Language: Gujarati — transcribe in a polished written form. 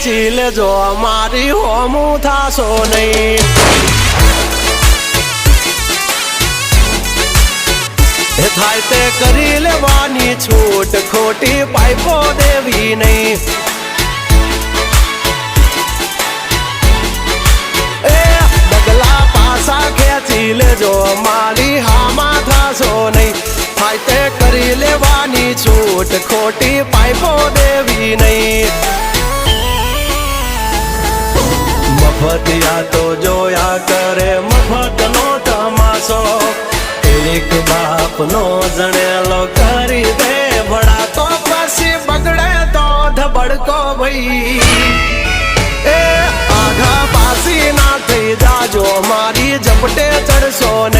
ખેંચી લેજો મારી હોમું થાશો નહીં થાય તે કરી લેવાની છૂટ ખોટી પાઇપો દેવી નહીં ડગલા પાસા ખેંચી લેજો મારી હામાં થાશો નહીં થાય તે કરી લેવાની છૂટ ખોટી પાઇપો દેવી નહીં મફતિયા તો જોયા કરે મફતનો તમાશો એક બાપનો જણેલો કરી દે ભડા તો પછી બગડે તો ધબડકો ભાઈ એ આઘા પાસી ના થઈ જાજો મારી ઝપટે ચડશો ને